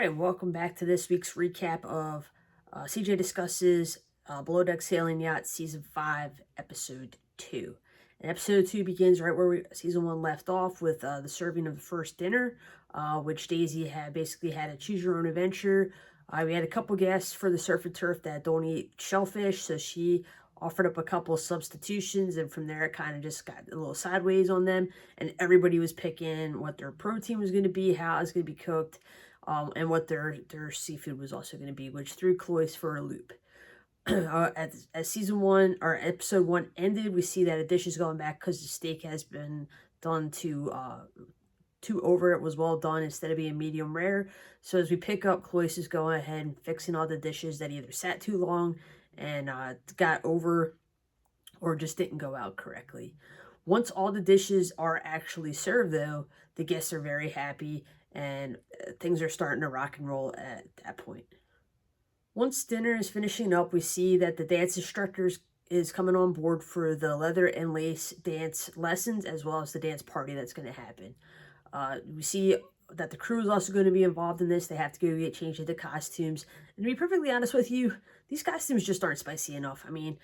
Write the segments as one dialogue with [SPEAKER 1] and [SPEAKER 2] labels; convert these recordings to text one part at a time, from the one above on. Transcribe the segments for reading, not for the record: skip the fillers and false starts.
[SPEAKER 1] right, welcome back to this week's recap of CJ Discusses Below Deck Sailing Yacht Season 5, Episode 2. And Episode 2 begins right where Season 1 left off with the serving of the first dinner, which Daisy had basically had a choose your own adventure. We had a couple guests for the surf and turf that don't eat shellfish, so she offered up a couple substitutions, and from there it kind of just got a little sideways on them, and everybody was picking what their protein was going to be, how it was going to be cooked, and what their seafood was also going to be, which threw Cloyce for a loop. As season 1 or episode 1 ended, we see that a dish is going back because the steak has been done too over. It was well done instead of being medium rare. So as we pick up, Cloyce is going ahead and fixing all the dishes that either sat too long and got over or just didn't go out correctly. Once all the dishes are actually served, though, the guests are very happy and things are starting to rock and roll at that point. Once dinner is finishing up, we see that the dance instructor is coming on board for the leather and lace dance lessons, as well as the dance party that's going to happen. We see that the crew is also going to be involved in this. They have to go get changed into costumes. And to be perfectly honest with you, these costumes just aren't spicy enough. I mean,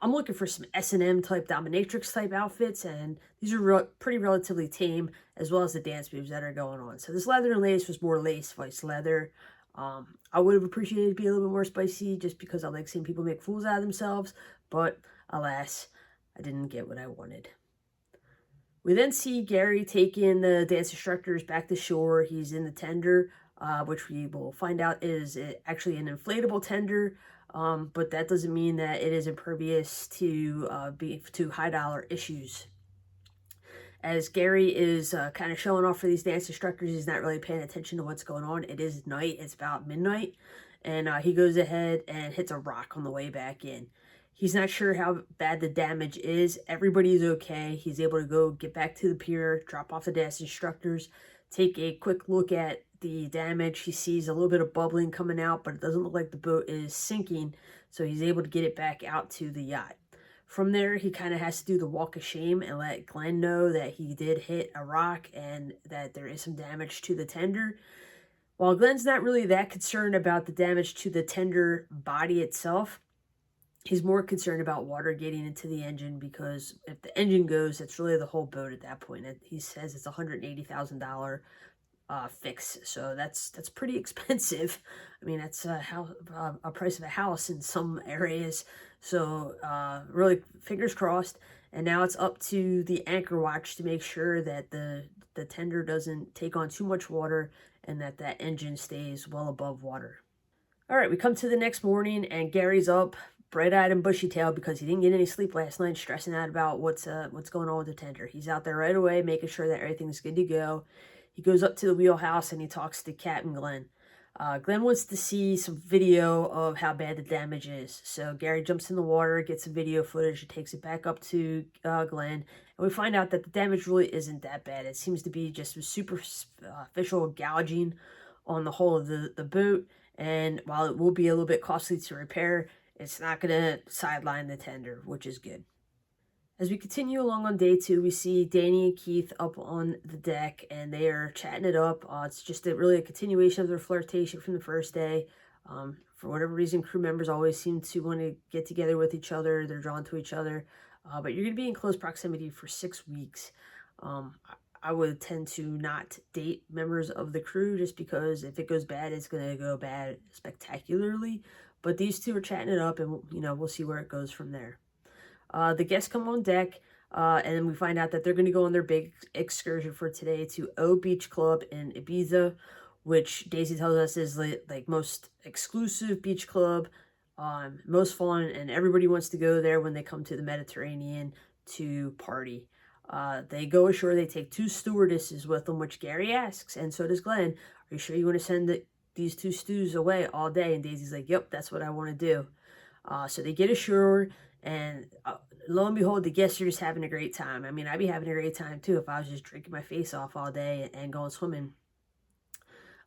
[SPEAKER 1] I'm looking for some S&M type dominatrix type outfits, and these are pretty relatively tame, as well as the dance moves that are going on. So this leather and lace was more lace vice leather. I would have appreciated it to be a little bit more spicy just because I like seeing people make fools out of themselves, but alas, I didn't get what I wanted. We then see Gary taking the dance instructors back to shore. He's in the tender, which we will find out is actually an inflatable tender, but that doesn't mean that it is impervious to high dollar issues. As Gary is kind of showing off for these dance instructors, he's not really paying attention to what's going on. It is night. It's about midnight, and he goes ahead and hits a rock on the way back in. He's not sure how bad the damage is. Everybody's okay. He's able to go get back to the pier, drop off the dance instructors, take a quick look at the damage. He sees a little bit of bubbling coming out, but it doesn't look like the boat is sinking, so he's able to get it back out to the yacht. From there, he kind of has to do the walk of shame and let Glenn know that he did hit a rock and that there is some damage to the tender. While Glenn's not really that concerned about the damage to the tender body itself, he's more concerned about water getting into the engine, because if the engine goes, it's really the whole boat at that point. He says it's $180,000 fix, so that's pretty expensive. I mean, that's a price of a house in some areas. So really, fingers crossed. And now it's up to the anchor watch to make sure that the tender doesn't take on too much water and that engine stays well above water. All right, we come to the next morning, and Gary's up, bright-eyed and bushy-tailed, because he didn't get any sleep last night, stressing out about what's going on with the tender. He's out there right away, making sure that everything's good to go. He goes up to the wheelhouse and he talks to Captain Glenn. Glenn wants to see some video of how bad the damage is. So Gary jumps in the water, gets some video footage, and takes it back up to Glenn. And we find out that the damage really isn't that bad. It seems to be just a superficial gouging on the hull of the boat. And while it will be a little bit costly to repair, it's not going to sideline the tender, which is good. As we continue along on day 2, we see Danny and Keith up on the deck, and they are chatting it up. It's just really a continuation of their flirtation from the first day. For whatever reason, crew members always seem to want to get together with each other. They're drawn to each other. But you're going to be in close proximity for 6 weeks. I would tend to not date members of the crew, just because if it goes bad, it's going to go bad spectacularly. But these two are chatting it up, and we'll see where it goes from there. The guests come on deck, and then we find out that they're going to go on their big excursion for today to O Beach Club in Ibiza, which Daisy tells us is like most exclusive beach club, most fun, and everybody wants to go there when they come to the Mediterranean to party. They go ashore. They take 2 stewardesses with them, which Gary asks, and so does Glenn, "Are you sure you want to send these 2 stews away all day?" And Daisy's like, "Yep, that's what I want to do." So they get ashore, and lo and behold, the guests are just having a great time. I mean, I'd be having a great time too if I was just drinking my face off all day and going swimming.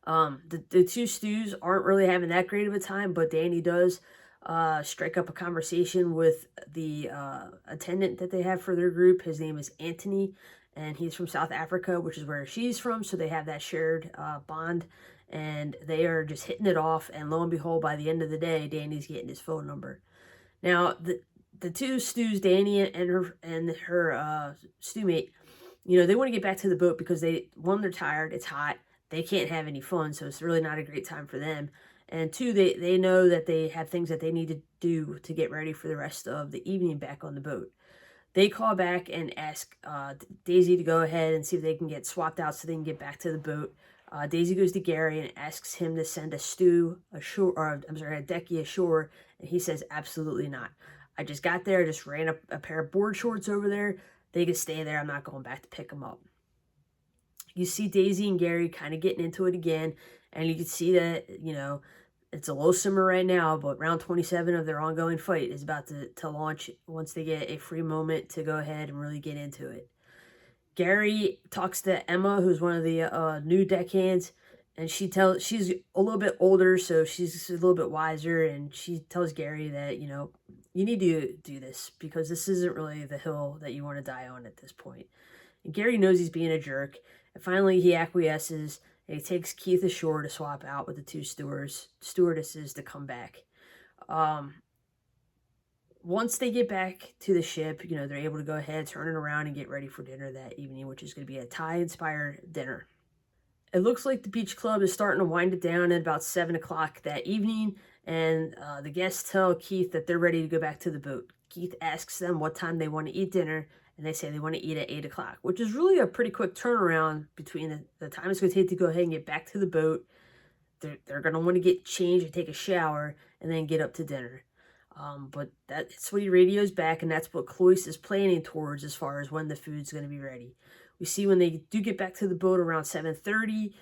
[SPEAKER 1] The 2 stews aren't really having that great of a time, but Danny does strike up a conversation with the attendant that they have for their group. His name is Anthony, and he's from South Africa, which is where she's from, so they have that shared bond. and they are just hitting it off. And lo and behold, by the end of the day, Danny's getting his phone number. Now, the two stews, Danny and her stewmate, they want to get back to the boat because they're tired, it's hot, they can't have any fun, so it's really not a great time for them. And two, they know that they have things that they need to do to get ready for the rest of the evening back on the boat. They call back and ask Daisy to go ahead and see if they can get swapped out so they can get back to the boat. Daisy goes to Gary and asks him to send a Decky ashore, and he says absolutely not. I just got there, just ran a pair of board shorts over there. They can stay there. I'm not going back to pick them up. You see Daisy and Gary kind of getting into it again, and you can see that, it's a low simmer right now, but round 27 of their ongoing fight is about to launch once they get a free moment to go ahead and really get into it. Gary talks to Emma, who's one of the new deckhands, and she's a little bit older, so she's a little bit wiser, and she tells Gary that, you need to do this because this isn't really the hill that you want to die on at this point. And Gary knows he's being a jerk, and finally he acquiesces, and he takes Keith ashore to swap out with the two stewardesses to come back. Once they get back to the ship, they're able to go ahead, turn it around, and get ready for dinner that evening, which is going to be a Thai-inspired dinner. It looks like the beach club is starting to wind it down at about 7 o'clock that evening, and the guests tell Keith that they're ready to go back to the boat. Keith asks them what time they want to eat dinner, and they say they want to eat at 8 o'clock, which is really a pretty quick turnaround between the time it's going to take to go ahead and get back to the boat. They're going to want to get changed and take a shower and then get up to dinner. But that's what he radios back, and that's what Cloyce is planning towards as far as when the food's going to be ready. We see when they do get back to the boat around 7:30,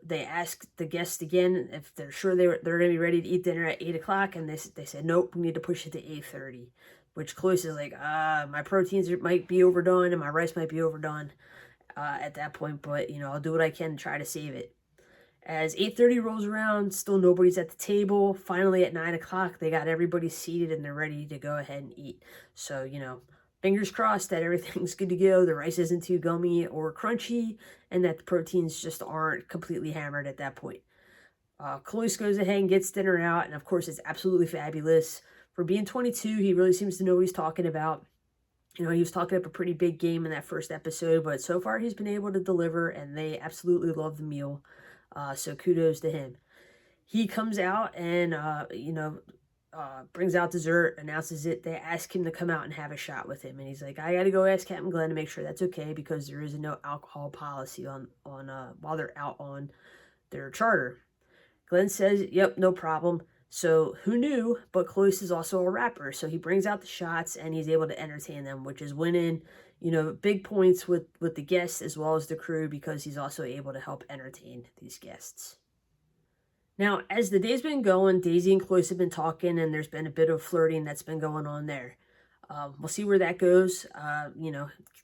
[SPEAKER 1] they ask the guests again if they're sure they're going to be ready to eat dinner at 8 o'clock, and they said, nope, we need to push it to 8:30, which Cloyce is like, my proteins might be overdone and my rice might be overdone at that point, but, I'll do what I can to try to save it. As 8:30 rolls around, still nobody's at the table. Finally, at 9 o'clock, they got everybody seated and they're ready to go ahead and eat. So, fingers crossed that everything's good to go. The rice isn't too gummy or crunchy, and that the proteins just aren't completely hammered at that point. Cloyce goes ahead and gets dinner out, and of course, it's absolutely fabulous. For being 22, he really seems to know what he's talking about. He was talking up a pretty big game in that first episode, but so far he's been able to deliver, and they absolutely love the meal. So kudos to him. He comes out and, brings out dessert, announces it. They ask him to come out and have a shot with him. And he's like, I got to go ask Captain Glenn to make sure that's okay because there is a no alcohol policy on while they're out on their charter. Glenn says, yep, no problem. So who knew, but Cloyce is also a rapper. So he brings out the shots and he's able to entertain them, which is winning, big points with the guests as well as the crew because he's also able to help entertain these guests. Now, as the day's been going, Daisy and Cloyce have been talking and there's been a bit of flirting that's been going on there. We'll see where that goes.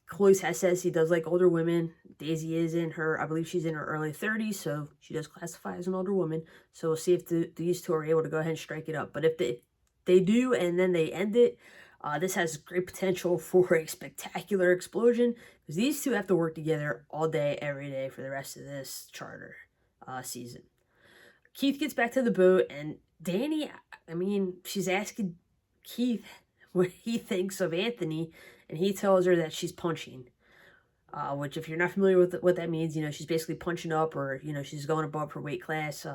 [SPEAKER 1] Cloyce says he does like older women. Daisy is I believe she's in her early 30s, so she does classify as an older woman. So we'll see if these two are able to go ahead and strike it up. But if they do and then they end it, this has great potential for a spectacular explosion because these two have to work together all day, every day for the rest of this charter season. Keith gets back to the boat, and Danny, she's asking Keith what he thinks of Anthony, and he tells her that she's punching. Which, if you're not familiar with what that means, she's basically punching up or, she's going above her weight class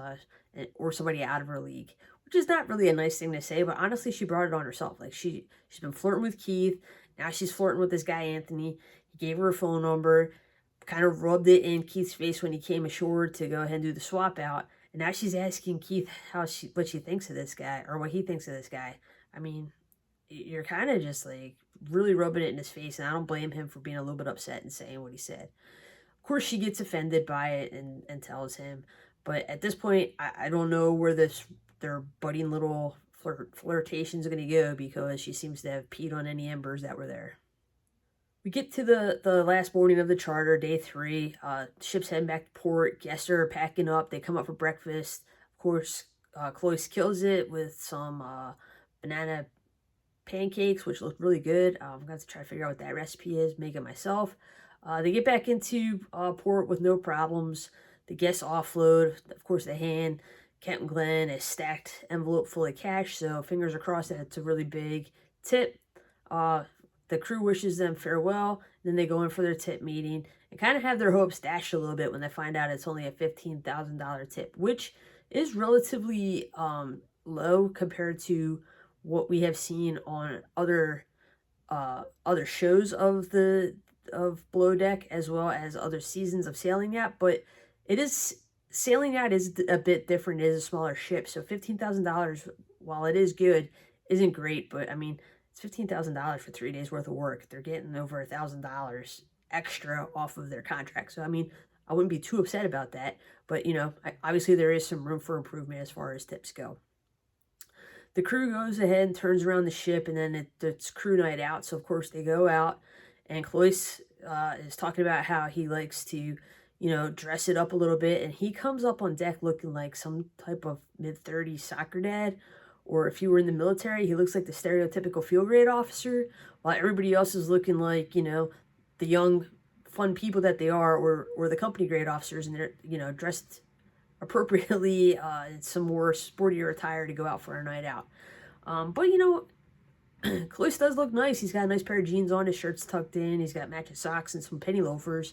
[SPEAKER 1] or somebody out of her league, which is not really a nice thing to say, but honestly, she brought it on herself. Like, she's been flirting with Keith. Now she's flirting with this guy, Anthony. He gave her a phone number, kind of rubbed it in Keith's face when he came ashore to go ahead and do the swap out. And now she's asking Keith what she thinks of this guy or what he thinks of this guy. You're kind of just like really rubbing it in his face, and I don't blame him for being a little bit upset and saying what he said. Of course, she gets offended by it and tells him, but at this point, I don't know where their budding little flirtations are going to go because she seems to have peed on any embers that were there. We get to the last morning of the charter, day 3. Ship's heading back to port. Guests are packing up. They come up for breakfast. Of course, Cloyce kills it with some banana pancakes, which look really good. I'm going to try to figure out what that recipe is, make it myself. They get back into port with no problems. The guests offload. Of course, they hand Kent and Glenn a stacked envelope full of cash, so fingers are crossed that it's a really big tip. The crew wishes them farewell. Then they go in for their tip meeting and kind of have their hopes dashed a little bit when they find out it's only a $15,000 tip, which is relatively low compared to what we have seen on other shows of Below Deck, as well as other seasons of Sailing Yacht. But it is Sailing Yacht is a bit different. It is a smaller ship, so $15,000, while it is good, isn't great. But I mean, it's $15,000 for 3 days worth of work. They're getting over $1,000 extra off of their contract. So I mean, I wouldn't be too upset about that. But you know, obviously there is some room for improvement as far as tips go. The crew goes ahead and turns around the ship, and then it's crew night out. So of course they go out, and Cloyce is talking about how he likes to, you know, dress it up a little bit, and he comes up on deck looking like some type of mid-30s soccer dad, or if you were in the military, he looks like the stereotypical field grade officer, while everybody else is looking like, you know, the young, fun people that they are, or the company grade officers, and they're, you know, dressed appropriately in some more sportier attire to go out for a night out. But you know, Cloyce does look nice. He's got a nice pair of jeans on, his shirt's tucked in, he's got matching socks and some penny loafers.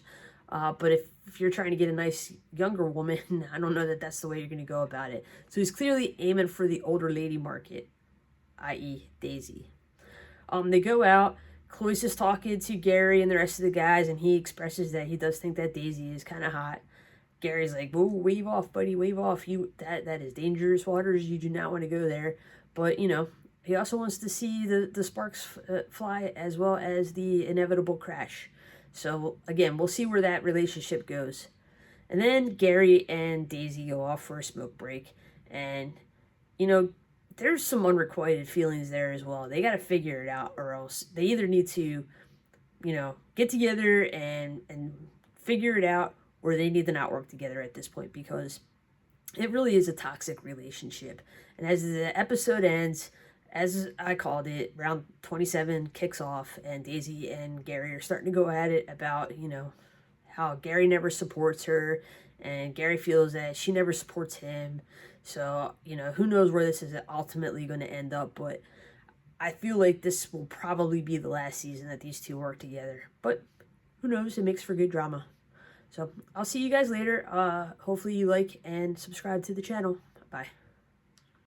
[SPEAKER 1] But if you're trying to get a nice younger woman, I don't know that that's the way you're going to go about it. So he's clearly aiming for the older lady market, i.e. Daisy. They go out. Cloyce is talking to Gary and the rest of the guys, and he expresses that he does think that Daisy is kind of hot. Gary's like, "Whoa, wave off, buddy, wave off. That is dangerous waters. You do not want to go there." But you know, he also wants to see the sparks fly, as well as the inevitable crash. So again, we'll see where that relationship goes. And then Gary and Daisy go off for a smoke break, and you know, there's some unrequited feelings there as well. They got to figure it out, or else they either need to, you know, get together and figure it out, or they need to not work together at this point, because it really is a toxic relationship. And as the episode ends, as I called it, round 27 kicks off, and Daisy and Gary are starting to go at it about, you know, how Gary never supports her, and Gary feels that she never supports him. So, you know, who knows where this is ultimately going to end up, but I feel like this will probably be the last season that these two work together. But who knows? It makes for good drama. So I'll see you guys later. Hopefully you like and subscribe to the channel. Bye.